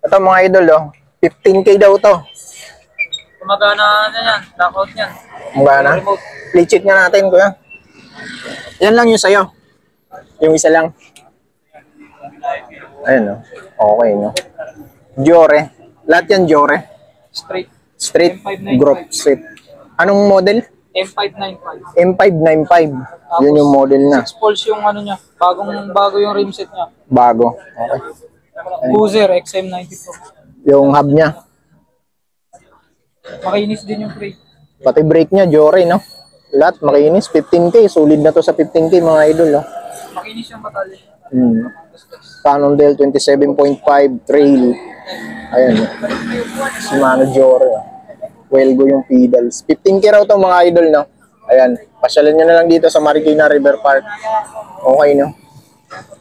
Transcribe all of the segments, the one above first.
Ito mga idol, oh. 15K daw to. Kumagana na yan. Lockout yan. Kumagana? Play check nga natin, kuya. Yan lang yung sa'yo. Yung isa lang. Ayun, oh. Okay, no? Jore. Lahat yan, Jore. Straight group set. Anong model? M595. M595. Yun yung model na. 6 poles yung ano niya. Bago yung rim set niya. Bago. Okay. Cruiser XM94. Yung hub niya. Makinis din yung brake. Pati brake niya, Jore, no? Lahat makinis. 15K. Solid na to sa 15K, mga idol, no? Makinis yung batalyon. Cannondale 27.5 trail. Ayan. Shimano Jore. Welgo yung pedals. 15K raw to mga idol, no? Ayan. Pasyalan nyo na lang dito sa Marikina River Park. Okay, no?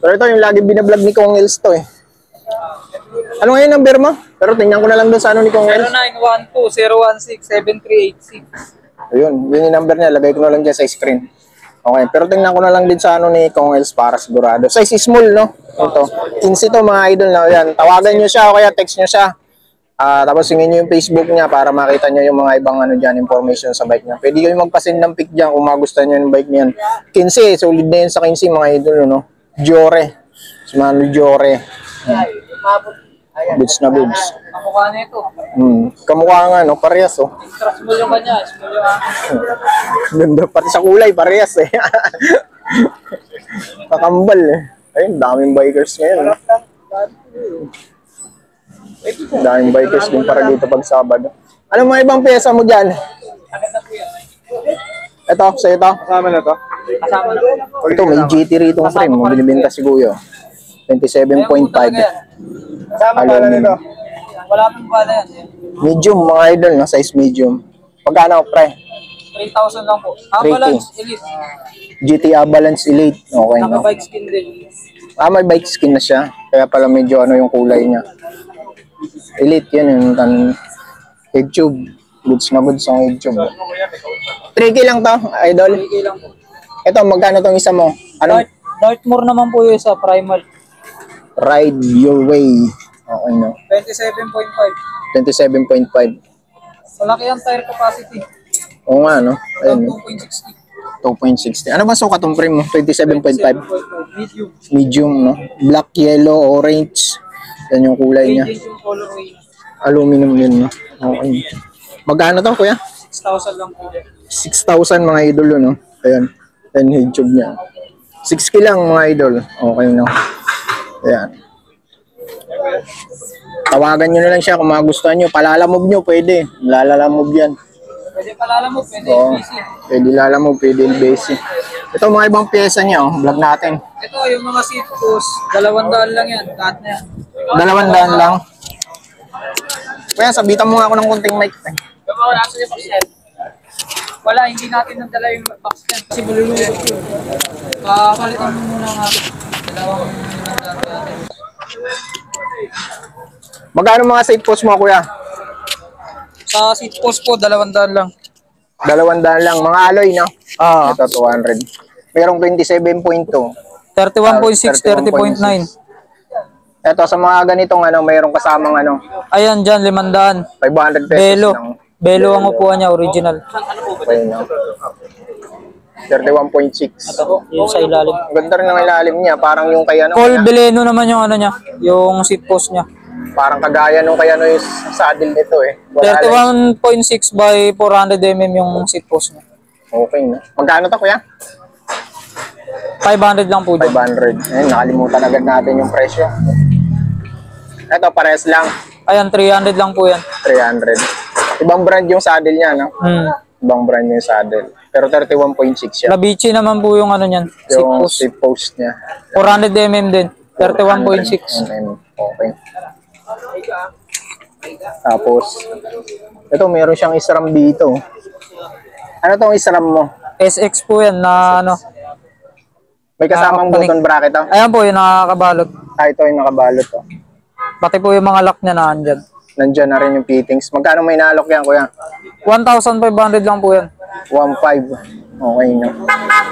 Pero ito yung lagi binablog ni Kong Els to, eh. Ano ngayon number mo? Pero tingnan ko na lang doon sa ano ni Kong Els. 0912-016-7386. Ayun. Yun yung number niya. Lagay ko na lang dyan sa screen. Okay. Pero tingnan ko na lang din sa ano ni Kong Els para sigurado. Size small, no? Ito. 15 to mga idol na. Ayan. Tawagan nyo siya o kaya text nyo siya. Tapos hingin nyo yung Facebook niya para makita nyo yung mga ibang ano dyan, information sa bike niya. Pwede kayo magpasend ng pic dyan kung magustuhan nyo yung bike niyan. 15, solid na yun sa 15 mga idol, no? Jore. Shimano Jore. Goods na goods. Kamukha na ito. Kamukha nga, no? Parehas, oh. Extra small yung kanya. Small yung akin. Ganda, pati sa kulay, parehas, eh. Kakambal, eh. Ayun, daming bikers ngayon, no? Daming bikers din para dito pag Sabado. Ano mga ibang pyesa mo dyan? Ito, sa ito. Kasama na to? Kasama na. Ito, may GT rito ng frame. Binibenta si Kuya. 27.5. Kasama pala nito. Wala pong pala yan. Medium, mga idol, no? Size medium. Pagkano, pre? 3,000 lang po. 3K. Balance Elite. GTA Balance Elite. Okay, no? Naka-bike skin din. May bike skin na siya. Kaya pala medyo ano yung kulay niya. Elite yan yung head tube. Goods na goods ang head tube. 3K lang to, idol. 3K lang po. Ito, magkano tong isa mo? Ano? Dartmoor naman po yung sa Primal. Ride your way. Okay, no? 27.5. 27.5. Malaki ang tire capacity. Oo nga, no? Ayun, no? 2.60. 2.60. Ano ba sukat tong frame mo? 27.5? Medium. Medium, no? Black, yellow, orange. Yan yung kulay niya. Yung colorway. Aluminum yun, no? Okay. Magkano to, kuya? 6,000 lang po. 6,000 mga idol, no? Ayan. Ayan head tube niya. 6K lang mga idol. Okay, no? Ayan. Tawagan nyo na lang siya kung magustuhan nyo. Palalamob nyo, pwede. Lalamob yan. Pwede palalamog, pwede LBC. Pwede lalamob, pwede LBC. Ito mga ibang pyesa niya, oh. Vlog natin. Ito, yung mga seat post, 200 lang yan. Lahat na yan. 200 lang. Kaya sabitan mo nga ako ng konting mic. Yung mga nasa yung box yan. Wala, hindi natin nagdala yung box yan. Kasi malulunod yun. Palitan mo muna nga. Dalawang natin. Magkano mga seat post mo, kuya? Sa seat post po, 200 lang. 200 lang. Mga alloy, no? Ito, 200. Merong 27.2. 31.6, 30.9. Ito, sa mga ganitong ano, mayroong kasamang ano. Ayan dyan, 500. 500 pesos Belo. lang. Belo ang upuan niya, original. Okay, no? 31.6. Yung sa ilalim. Ganda rin ng ilalim niya. Parang yung kay ano. Paul Beleno naman yung ano niya, yung seat post niya. Parang kagaya nung kay ano yung saddle nito eh. 31.6 by 400 mm yung seat post niya. Okay, no? Magkano to, kuya? 500 lang po dyan. 500. Ayun, nakalimutan agad natin yung presyo. Ito, pares lang. Ayan, 300 lang po yan. 300. Ibang brand yung saddle niya, no? Ibang brand yung saddle. Pero 31.6 siya. Labici naman po yung ano niyan, seat Yung post. seat post niya. 400 mm din, 31.6. Okay. Tapos, ito, meron siyang isram dito. Ano tong isram mo? SX po yan na ano. May kasamang button bracket, oh? Ayan po yung nakakabalot. Ito yung nakabalot, oh. Pati po yung mga lock niya na andyan. Nandyan na rin yung fittings. Magkano may nalok yan, kuya? 1,500 lang po yan. 1.5. Okay, no?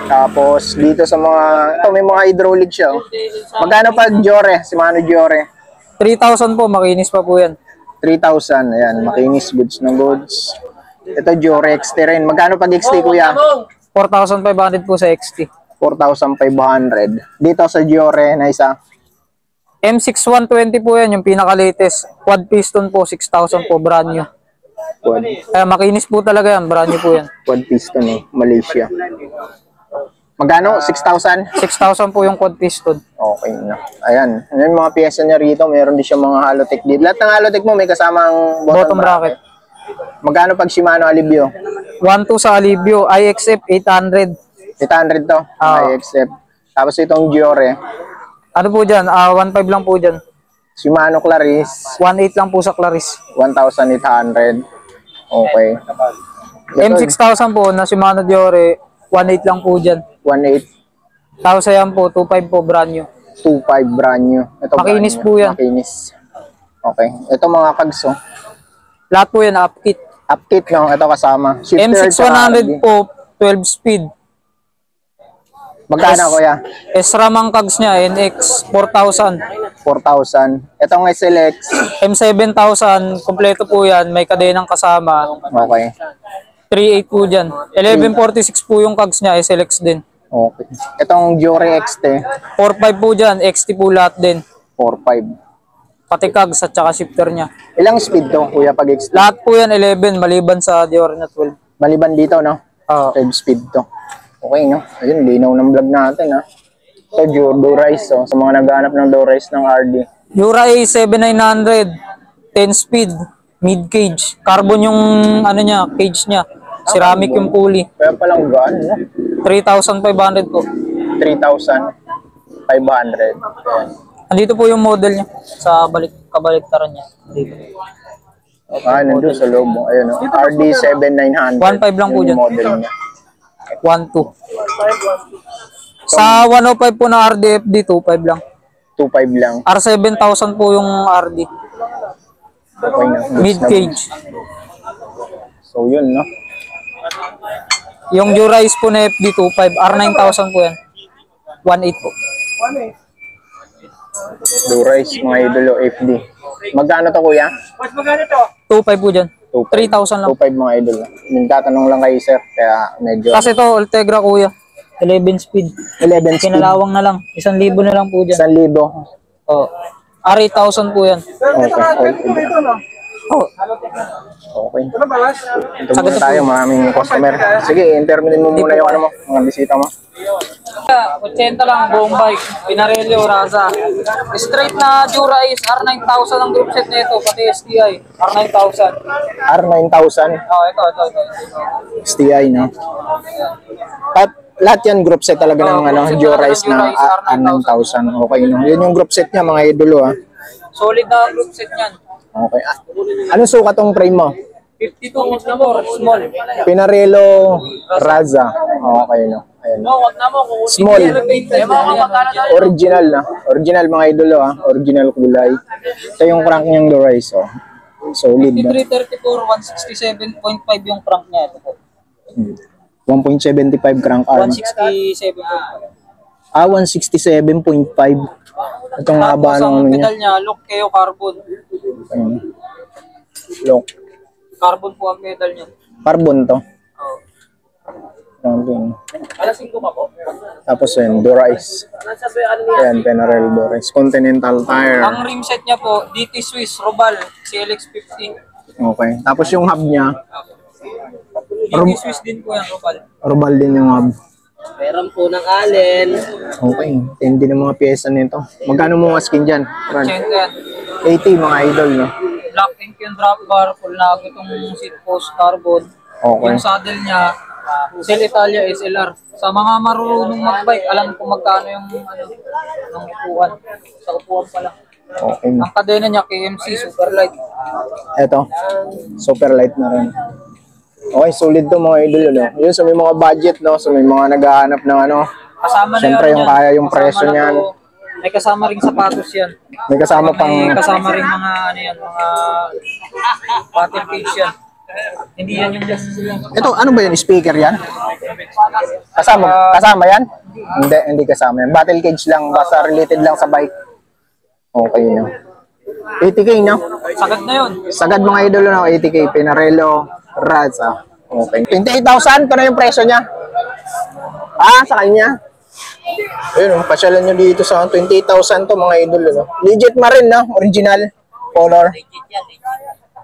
Tapos, dito sa mga... Ito, may mga hydraulic siya, oh. Magkano pag Jore? Shimano Jore? 3,000 po, makinis pa po yan. 3,000. Ayan, makinis, goods na goods. Ito, Jore XT rin. Magkano pag XT, kuya? 4,500 po sa XT. 4,500. Dito sa Jore na isa. M6120 po yan, yung pinaka-latest. Quad piston po, 6,000 po, brand new. Quad, Kaya makinis po talaga yan, brand new po yan. quad piston, Malaysia. Magkano? 6,000? 6,000 po yung quad piston. Okay na. Ayan. Ayan yung mga pyesa niya rito. Meron din siya mga Halotech dito. Lahat ng Halotech mo may kasamang Bottom bracket. Magkano pag Shimano Alivio? 1.2 sa Alivio, IXF 800. 800 to. I accept. Tapos itong Giore. Ano po dyan? 1.5 lang po dyan. Shimano Claris. 1.8 lang po sa Claris. 1,800. Okay. M6000 po na Shimano Diore, 1.8 lang po dyan. 1,800. Tapos ayan po, 2.5 po brand new. 2,500 brand new. Ito Makinis brand new. po yan. Makinis. Okay. Ito mga kags, oh. Lahat po yan, upkit. Upkit, no? Ito kasama. Shifter, M6100 po, 12 speed. Magkano, kuya? SRAM ang kags niya, NX 4,000. 4,000. Itong SLX. M7000, kompleto po yan, may kadenang kasama. Okay. 3.8 po dyan. 1146 po yung kags niya, SLX din. Okay. Itong Giore XT. 4.5 po dyan, XT po lahat din. 4,500. Pati kags at saka shifter niya. Ilang speed to, kuya, pag XT? Lahat po yan 11, maliban sa Diore na 12. Maliban dito, no? 5 speed to. Okay, no? Ayun, linaw ng vlog natin, ha? Ito, Dorice, oh. Sa mga naghahanap ng Dorice ng RD. Jura A7900, 10 speed, mid cage. Carbon yung ano niya, cage niya. Ceramic yung pulley. Kaya palang gaan, no? 3,500 po. 3,500. Ayan. Andito po yung model niya sa kabaliktaran niya. Dito. Nandun sa loob. Ayun, no? RD7900. 1.5 lang po Yun dyan. yung model niya. 1.2. Sa 105 po na RDFD, 2.5 lang. 2,500 lang. R7000 po yung RD. Okay na. Mid cage. So, yun, no? Yung Durice po na FD, 2.5. R9000 po yan. 1.8 po. Dorice, mga idolo, FD. Magkano to, kuya? 2.5 po dyan. 3,000 lang. 2,500 mga idol. Yung tatanong lang kay sir, kaya medyo... Kasi to Ultegra kuya. 11 speed. 11 speed. Kinalawang na lang. 1,000 na lang po dyan. 1,000. Oh. R8000 po yan. Okay. Oh. Okay. Ito muna tayo, maraming customer. Sige, interminin mo muna yung ano mo, mga bisita mo. 80 lang, buong bike. Pinarelyo, Raza. Straight na Durice, R9000 ang group set nito, pati STI. R9000. R9000. Oh, ito. STI, no? At lahat yan group set talaga ng Durice na R9000. Okay, no? Yun yung group set niya, mga idolo, ha? Solid na group set niyan. Okay. Anong sukat tong frame mo? 52 na more, small. Pinarello Raza. Okay, no? Ayan. Small. Original na. Original mga idolo, ha? Original kulay. Ito yung crank niyang Dorice, oh. Solid, no? 5334, 167.5 yung crank niya. Ito po. 1.75 crank arm. 167.5. 167.5. Itong haba ng ano niya. pedal niya, lock kayo carbon. Ayan. Lock. Carbon po ang pedal niya. Carbon to. Oh. Carbon. Alas 5 pa po. Tapos yun, Dorice. Ayan, Penarel Dorice. Continental tire. Ang rim set niya po, DT Swiss, Robal, CLX50. Okay. Tapos yung hub niya, DT Swiss din po yan, Robal. Robal din yung hub. Meron po ng Allen. Okay. Tindi ng mga pyesa nito. Magkano mo skin dyan? Ron? 80 80 mga idol, no? Black ink yung drop bar, full na itong seat post carbon. Okay. Yung saddle niya, Cell Italia SLR. Sa mga marunong magbike, alam kung magkano yung ng upuan. Sa upuan pa lang. Okay. Ang kadena niya, KMC, super light. Eto. Super light na rin. Okay, solid to mga idol, no? Yun, sa may mga budget, no? Sa may mga naghahanap ng ano. Kasama na Siyempre, yun yung yan. kaya yung Kasama presyo na niyan. to. May kasama ring sapatos yan. May kasama May pang... kasama ring mga ano yan, mga battle cage yan. Hindi yan yung... Ito, ano ba yun? Speaker yan? Kasama yan? Hindi kasama yan. Battle cage lang, basta related lang sa bike. Okay, no? 80K, no? Sagad na yun. Sagad mga idol, no? 80K. Pinarello Raza. Okay. 28,000 pa na yung presyo niya. Sa kanya. Ayun, pasyalan nyo dito sa 28,000 to mga idol, no? Legit ma rin, no? Original. Color.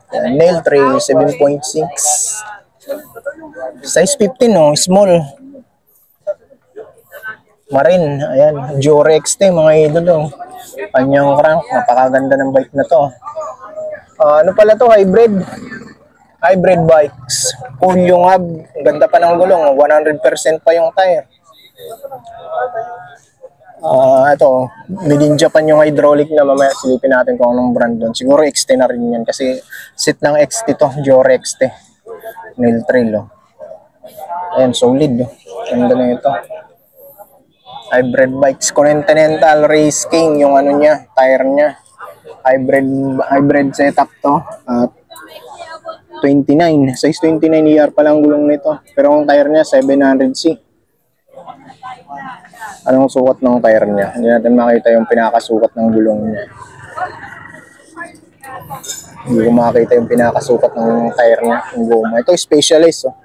Nail tray, 7.6. Size 15, no? Small. Marin, ayan. Jore XT, mga idol, no? Kanyang crank. Napakaganda ng bike na to. Ano pala to? Hybrid. Hybrid bikes. Cool yung hub. Ganda pa ng gulong. 100% pa yung tire. Ito, made in Japan yung hydraulic na, mamaya silipin natin kung anong brand doon. Siguro XT na rin yan kasi set ng XT to, Jore XT. Nail trail, oh. Ayan, solid, oh. Ganda na ito. Hybrid bikes, Continental Race King yung ano niya, tire niya. Hybrid setup to. 29, size 29 ER pa lang gulong nito. Pero ang tire niya 700C. Anong sukat ng tire niya? Hindi natin makita yung pinakasukat ng gulong niya. Hindi ko makita yung pinakasukat ng tire niya, ng goma. Ito specialized, oh.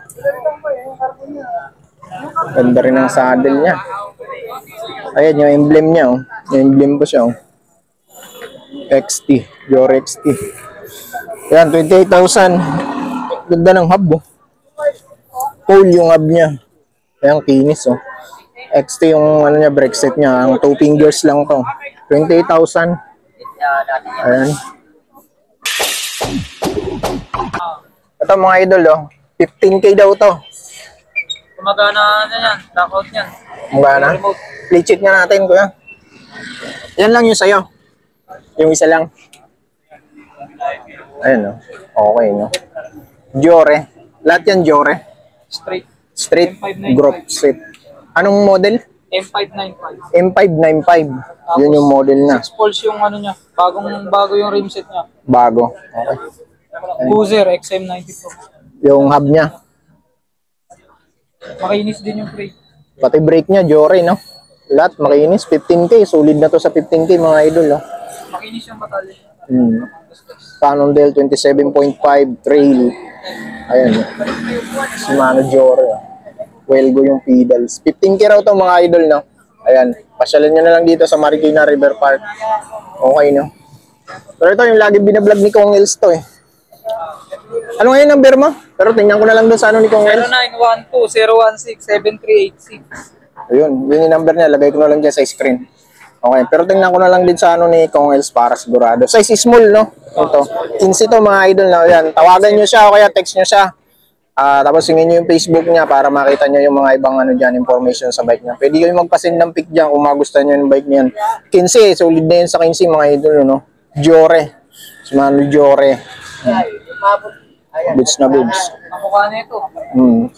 Ganda rin ang saddle niya. Ayan yung emblem niya, oh. Yung emblem po siya, oh. XT, Jore XT. Yan, 28,000. Ganda ng hub, oh. Full yung hub niya. Ayan, kinis, oh. XT yung ano niya, brake set niya. Ang 2 fingers lang to. 28,000. Ayan. Ito mga idol, oh. 15K daw to. Kumagana na yan. Lockout yan. Kumagana? Play check nga natin, kuya. Yan lang yung sayo. Yung isa lang. Ayan, oh. Okay, no? Jore. Lahat yan Jore. Straight group set. Anong model? M595. M595. Yun yung model na. 6 poles yung ano niya. Bago yung rim set niya. Bago. Okay. Cruiser XM92. Yung hub niya. Makinis din yung brake. Pati brake niya, Jore, no? Lahat makinis. 15K. Solid na to sa 15K, mga idol, oh. Makinis yung batalyon. Cannondale 27.5 trail. Ayan. Shimano Jore, oh. Welgo yung pedals. 15K raw to mga idol, no? Ayan. Pasyalan nyo na lang dito sa Marikina River Park. Okay, no? Pero ito yung lagi binablog ni Kong Els to, eh. Ano ngayon number mo? Pero tingnan ko na lang doon sa ano ni Kong Els. 0912-016-7386. Ayun. Yun yung number niya. Lagay ko na lang dyan sa screen. Okay. Pero tingnan ko na lang din sa ano ni Kong Els para sigurado. Size small, no? Ito. 15 to mga idol na. Ayan. Tawagan nyo siya o kaya text nyo siya. Tapos hingin nyo yung Facebook niya para makita nyo yung mga ibang ano dyan, information sa bike niya. Pwede kayo magpasend ng pic dyan kung magustuhan nyo yung bike niyan. 15, solid na yun sa 15 mga idol, no? Jore. Shimano Jore. Boots na boots. Kamukha na ito.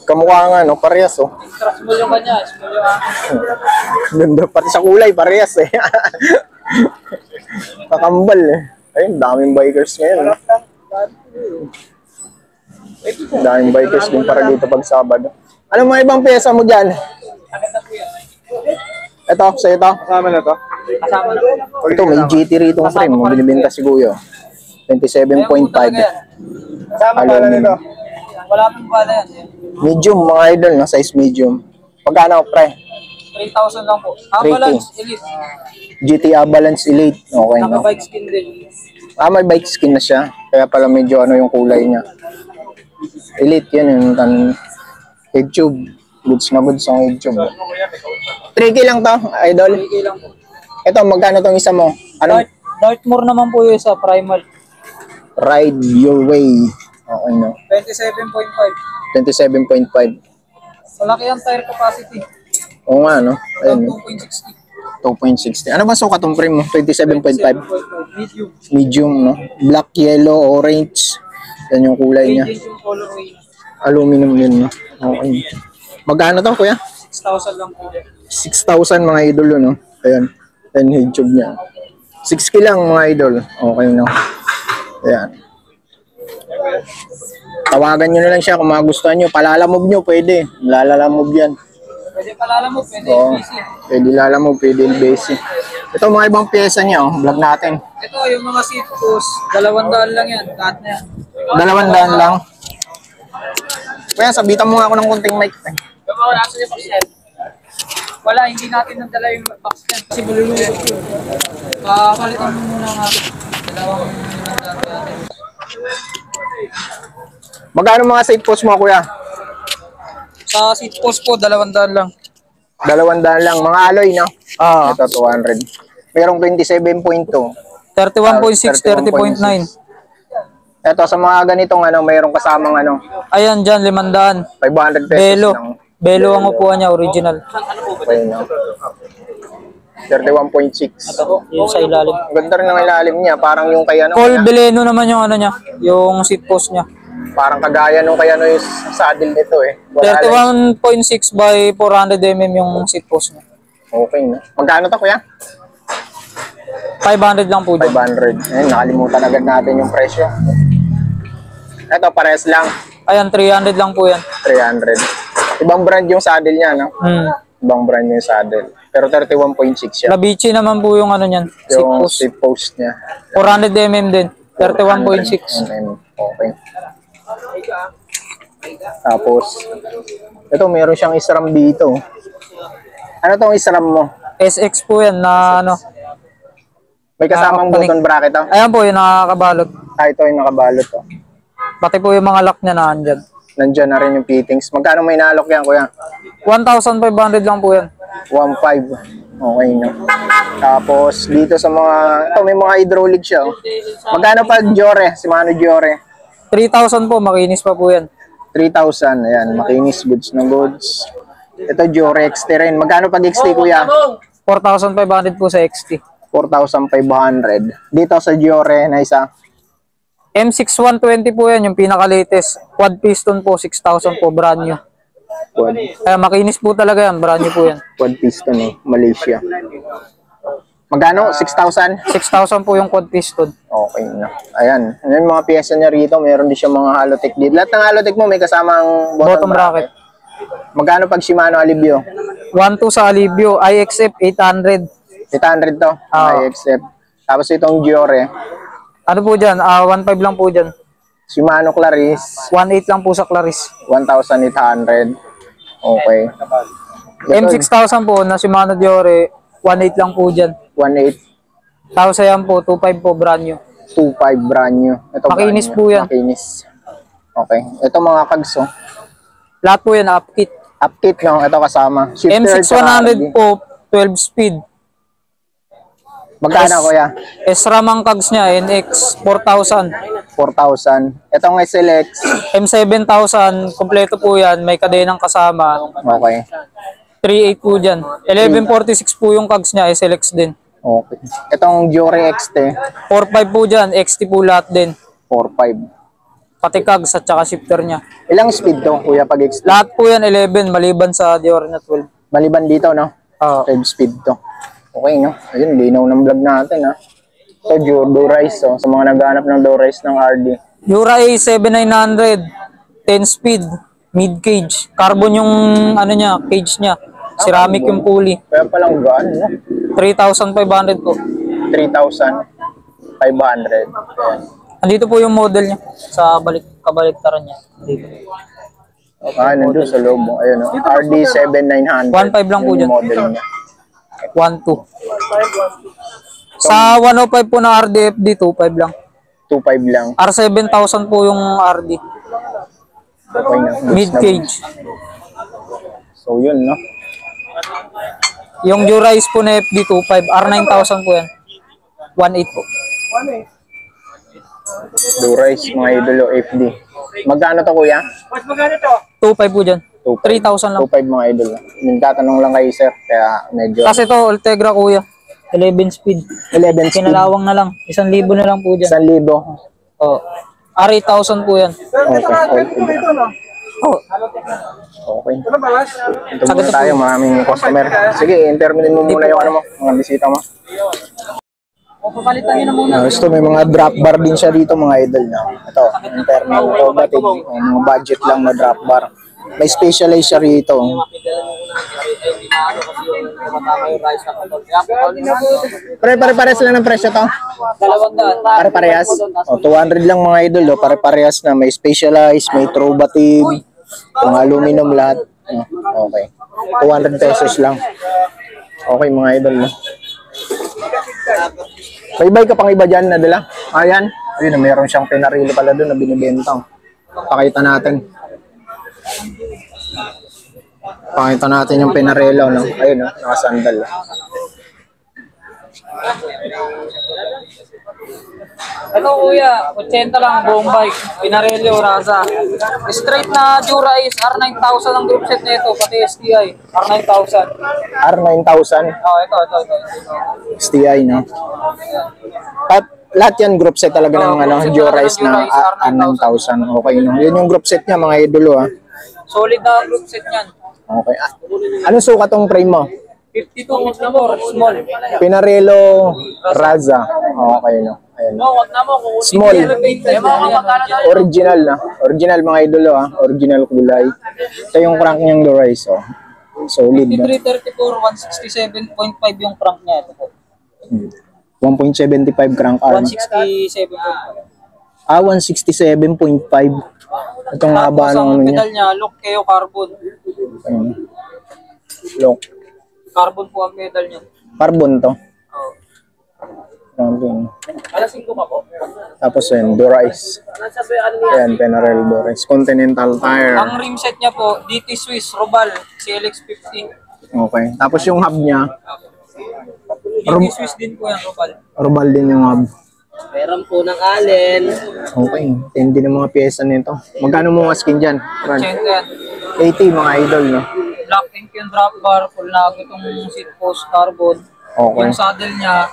Kamukha nga, no? Parehas, oh. Extra small yung kanya. Small yung akin. Ganda, pati sa kulay, parehas, eh. Kakambal, eh. Ayun, daming bikers ngayon, no? Daming bikers din para dito pag Sabado. Ano mga ibang pyesa mo dyan? Ito, sa ito? Kasama na to? Kasama na. Ito, may GT rito ng frame. Binibenta si Kuya. 27.5. Kasama pala nito. Wala pong pala yan. Medium, mga idol, no? Size medium. Pagkano, pre? 3,000 lang po. 3K. Avalanche Elite. GT Avalanche Elite. Okay, no? Naka-bike skin din. May bike skin na siya. Kaya pala medyo ano yung kulay niya. Elite yan yung head tube. Goods na goods ang head tube. 3K lang to, idol. 3K lang po. Ito, magkano tong isa mo? Ano? Dartmoor naman po yun sa Primal. Ride Your Way. Okay, no? 27.5. 27.5. Malaki ang tire capacity. Oo nga, no? Ayun, 2.60. 2.60. Ano ba sukat tong frame mo? 27.5? Medium. Medium, no? Black, yellow, orange. Yan yung kulay niya. Change yung colorway. Aluminum yun, no? Okay. Magkano to, kuya? 6,000 lang po. 6,000 mga idol, no? Ayan. Ayan head tube niya. 6K lang mga idol. Okay, no? Ayan. Tawagan nyo na lang siya kung magustuhan nyo. Palalamob nyo, pwede. Lalamob yan. Pwede palalamog, pwede Oo. busy. Pwede lalamob, pwede busy. Ito mga ibang pyesa niya, oh. Vlog natin. Ito, yung mga seat post, 200 lang yan. Lahat na yan. 200 lang. Kuya, sabitan mo nga ako ng konting mic. Yung mga nasa yung box yan. Wala, hindi natin nagdala yung box yan. Kasi malulunod yun. Palitan mo muna nga. Dalawang natin. Magkano mga seat post mo, kuya? Sa seat post po, 200 lang. 200 lang. Mga alloy, no? Ito, 200. Merong 27.2. 31.6, 30.9. Ito, sa mga ganitong ano, mayroong kasamang ano, Ayan dyan, 500. 500 pesos Belo. lang. Belo ang upuan niya, original. Okay, no? 31.6. Yung sa ilalim. Ganda rin ng ilalim niya. Parang yung kay ano. Col Beleno naman yung ano niya, yung seat post niya. Parang kagaya nung kay ano yung saddle nito eh. Wala lang. 31.6 by 400 mm yung seat post niya. Okay, no? Magkano to, kuya? 500 lang po dyan. 500. Ayun, nakalimutan agad natin yung presyo. Ito, pares lang. Ayan, 300 lang po yan. 300. Ibang brand yung saddle niya, no? Ibang brand yung saddle. Pero 31.6 siya. Labici naman po yung ano niyan, seat Yung post. seat post niya. 400 mm din, 31.6. Okay. Tapos, ito, meron siyang isram dito. Ano tong isram mo? SX po yan na ano. May kasamang button bracket, oh. Ayan po yung nakakabalot. Ito yung nakabalot, oh. Pati po yung mga lock niya na andyan. Nandyan na rin yung fittings. Magkano may nalok yan, kuya? 1,500 lang po yan. 1.5. Okay na. Tapos, dito sa mga... Ito, may mga hydraulic siya, oh. Magkano pag Jore? Shimano Jore? 3,000 po, makinis pa po yan. 3,000. Ayan, makinis. Goods na goods. Ito, Jore XT rin. Magkano pag XT, kuya? 4,500 po sa XT. 4,500. Dito sa Jore na isa. M6120 po yan, yung pinaka-latest. Quad piston po, 6,000 po, brand new. Quad, Kaya makinis po talaga yan, brand new po yan. quad piston, eh. Malaysia. Magkano? 6,000? 6,000 po yung quad piston. Okay na. Ayan. Ayan yung mga pyesa niya rito. Meron din siya mga halotech dito. Lahat ng halotech mo may kasamang Bottom bracket. Magkano pag Shimano Alivio? 1.2 sa Alivio, IXF 800. 800 to. IXF. Tapos itong Giore. Ano po dyan? 1.5 lang po dyan. Shimano Claris. 1.8 lang po sa Claris. 1,800. Okay. M6000 po na Shimano Diore, 1.8 lang po dyan. 1,800. Tapos ayan po, 2.5 po brand new. 2,500 brand new. Ito Makinis brand po new. yan. Makinis. Okay. Ito mga kags, oh. Lahat po yan, upkit. Upkit, no? Ito kasama. Shifter, M6100 po, 12 speed. Magkano, kuya? SRAM ang kags niya, NX 4,000. 4,000. Itong SLX. M7000, kompleto po yan, may kadenang kasama. Okay. 3.8 po dyan. 1146 po yung kags niya, SLX din. Okay. Itong Giore XT. 4.5 po dyan, XT po lahat din. 4,500. Pati kags at saka shifter niya. Ilang speed to, kuya, pag XT? Lahat po yan 11, maliban sa Diore na 12. Maliban dito, no? 12 speed to. Okay, no? Ayun, linaw ng vlog natin, ha? Ito, Dorize, oh. Sa mga naghahanap ng Dorize ng RD. Jura A7900, 10 speed, mid cage. Carbon yung ano niya, cage niya. Ceramic yung pulley. Kaya palang gaan, no? 3,500 po. 3,500. Ayan. Andito po yung model niya sa kabaliktaran niya. Dito. Nandun sa loob. Ayun, no? RD7900. 1.5 lang po Yun dyan. yung model niya. 1.2. Sa 105 po na RDFD, 2.5 lang. 2,500 lang. R7000 po yung RD. Okay na. Mid cage. So, yun, no? Yung Durize po na FD, 2.5. R9000 po yan. 1.8 po. Dorize, mga idolo, FD. Magkano to, kuya? 2.5 po dyan. 3,000 lang. 2,500 mga idol. Yung tatanong lang kay sir, kaya medyo... Kasi to Ultegra kuya. 11 speed. 11 speed. Kinalawang na lang. 1,000 na lang po dyan. 1,000. Oh. R8000 po yan. Okay. Oh. Okay. Ito muna tayo, maraming customer. Sige, intermitin mo muna yung ano mo, mga bisita mo. Papalitan nyo na muna. Gusto, may mga drop bar din siya dito, mga idol na. Ito, intermin. Ito, batid. Mga budget lang na drop bar. May specialized siya rito. Pare-pares lang ng presyo to. Pare-parehas. O, 200 lang mga idol. O, pare-parehas na. May specialized, may trobatib, yung aluminum lahat. Okay. 200 pesos lang. Okay mga idol. No? May bike ka pang iba dyan na dala? Ayan. Ayun, mayroon siyang pinarilo pala doon na binibenta. Pakita natin. Pakita natin yung pinarelo, no? Ayun, no? Nakasandal. Ito kuya, 80 lang buong bike. Pinarelyo, Raza. Straight na Dura Ace, R9000 ang group set nito, pati STI. R9000. R9000? Oh, ito. STI, no? Lahat yan group set talaga ng Dura-Ace na R9000. Okay, no? Yun yung group set niya, mga idolo, ha? Solid na group set niyan. Okay. Anong sukat tong frame mo? 52 small. Pinarello Raza. Okay, no? Ayan. Small. Original na. Original mga idolo, ha? Original kulay. Ito yung crank niyang Dura-Ace, oh. Solid, no? 5334, 167.5 yung crank niya. Ito po. 1.75 crank arm. 167.5. 167.5. Itong haba ng ano niya. pedal niya, look kayo carbon. Ayun. Look. Carbon po ang pedal niya. Carbon to. Oh. Carbon. Alas 5 pa po. Tapos yun, Dura-Ace. Ayan, Penarel Dura-Ace. Continental tire. Ang rim set niya po, DT Swiss, Robal, CLX50. Okay. Tapos yung hub niya, DT Swiss din po yan, Robal. Robal din yung hub. Meron po ng Allen. Okay. Hindi ng mga pyesa nito. Magkano mo skin dyan? 80 80 mga idol, no? Black ink yung drop bar, full na itong seat post carbon. Okay. Yung saddle niya,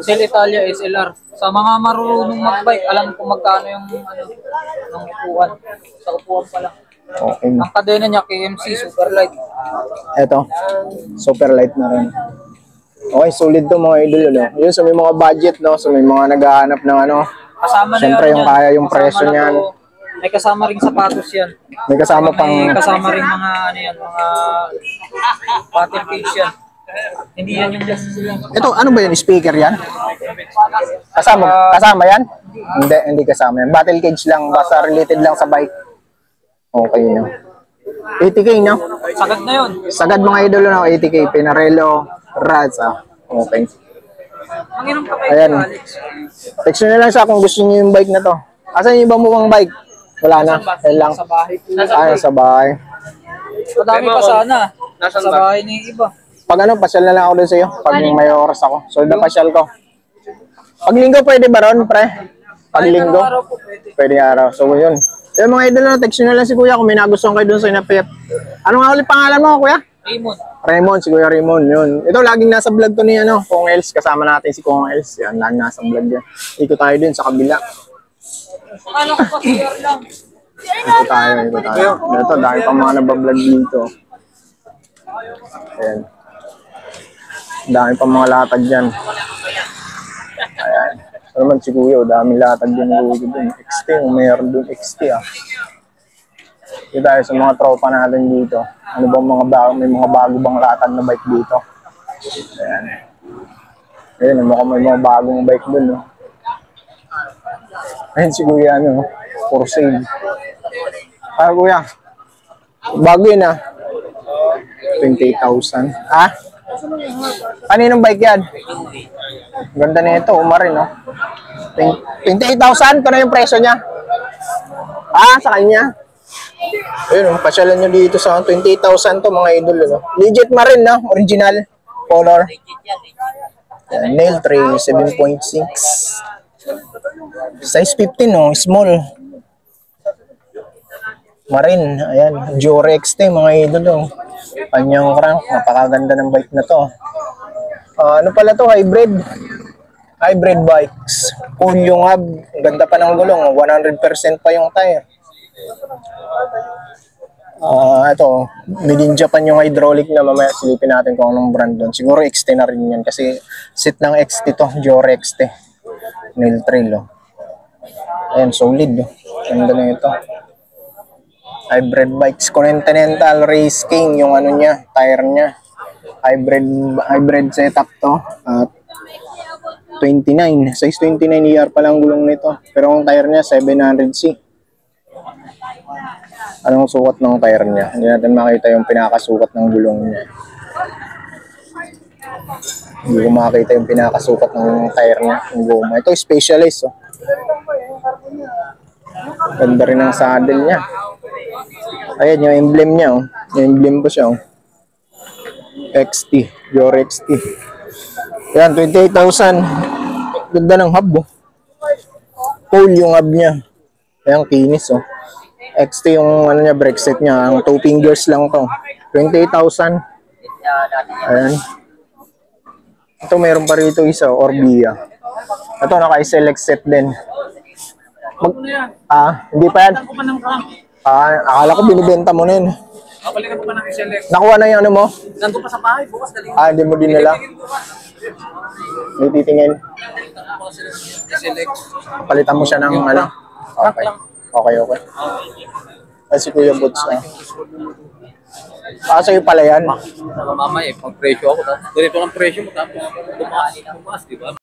Cell Italia SLR. Sa mga marunong magbike, alam kung magkano yung ng upuan. Sa upuan pa lang. Okay. Ang kadena niya, KMC, super light. Eto. Super light na rin. Okay, solid to mga idol, no? Yun, sa may mga budget, no? So may mga naghahanap ng ano. Kasama na Siyempre yun yung yan. kaya yung Kasama presyo na niyan. to. May kasama ring sapatos yan. May kasama pang... May kasama ring mga ano yan, mga battle cage yan. Hindi yan yung... Ito, ano ba yun? Speaker yan? Kasama yan? Hindi kasama yan. Battle cage lang, basta related lang sa bike. Okay, no? 80k, no? Sagad na yun. Sagad mga idol, no? 80k. Pinarello Raza. Okay. Manginom ka kayo, Ayan. Alex. Text nyo na lang siya kung gusto niyo yung bike na to. Asan yung iba mo pang bike? Wala na. Yan lang. Sa bahay po. Sa bahay. Madami pa sana. Sa bahay ni iba. Pag ano, pasyal na lang ako doon sa'yo. Pag may oras ako. So, na pasyal ko. Pag linggo pwede ba ron, pre? Pag linggo? Araw po pwede. Pwede araw. So, yun. Yung mga idol na, text nyo na lang si kuya kung may nagustuhan kayo doon sa inapip. Ano nga ulit pangalan mo, kuya? Raymond. Raymond, si Kuya Raymond, yun. Ito, laging nasa vlog to ni Kong Els. Kasama natin si Kong Els. Yan, laging nasa vlog yan. Ikot tayo din sa kabila. Ano ko pa, PR lang. Ikot tayo. Ito, dahil pang mga nabablog dito. Ayan. Dami pang mga latag dyan. Ayan. So naman si Kuya, daming latag din dun. XT, mayroon dun XT, ah. Dito tayo sa mga tropa natin dito. Ano bang mga bago, may mga bago bang latag na bike dito? Ayan. Ayan, mukhang may mga bagong bike dun, no? Ayan si Kuya, ano, for sale. Ah, Kuya, bago yun, ah. 28,000. Ah? Kaninong bike yan? Ganda na ito, umarin, no? 28,000? Ito na yung presyo niya. Ah, sa kanya? Ayun, pasyalan nyo dito sa 28,000 to mga idol, no? Legit marin, no? Original color. Yan, nail tray, 7.6. Size 15, no? Small. Marin, ayan. Jore XT, mga idol, no? Kanyang crank, napakaganda ng bike na to. Ano pala to? Hybrid. Hybrid bikes. Cool yung hub. Ganda pa ng gulong. 100% pa yung tire. Ito, made in Japan yung hydraulic na, mamaya silipin natin kung anong brand doon. Siguro XT na rin yan kasi set ng XT to, Jore XT. Nail trail, oh. Ayan, solid, oh. Ganda na ito. Hybrid bikes. Continental Race King yung ano niya, tire niya. Hybrid setup to. At 29. Size 29 ER pa lang gulong nito. Pero ang tire niya 700C. Anong sukat ng tire niya? Hindi natin makita yung pinakasukat ng gulong niya. Hindi ko makita yung pinakasukat ng tire niya, ng goma. Ito specialist, oh. Ganda rin ang saddle niya. Ayan yung emblem niya, oh. Yung emblem ko siya, oh. XT, Pure XT. Yan, 28,000. Ganda ng hub, oh. Full yung hub niya. Ayan, kinis, oh. XT yung ano niya, brake set niya. Ang 2 fingers lang to. 28,000. Ayan. Ito meron pa rito isa, Orbia. Ito naka-select set din. Hindi pa yan. Akala ko binibenta mo na yun. Balikan ko pa ng select. Nakuha na yung ano mo? Nandun pa sa bahay, bukas daling. Hindi mo din nila. May titingin. Select. Palitan mo siya ng ano. Okay. Okay. Kasi Kuya Boots. Sa'yo pala yan. Mamaya, pang presyo ako. Ganito ang presyo mo, tapos tumaas, di ba?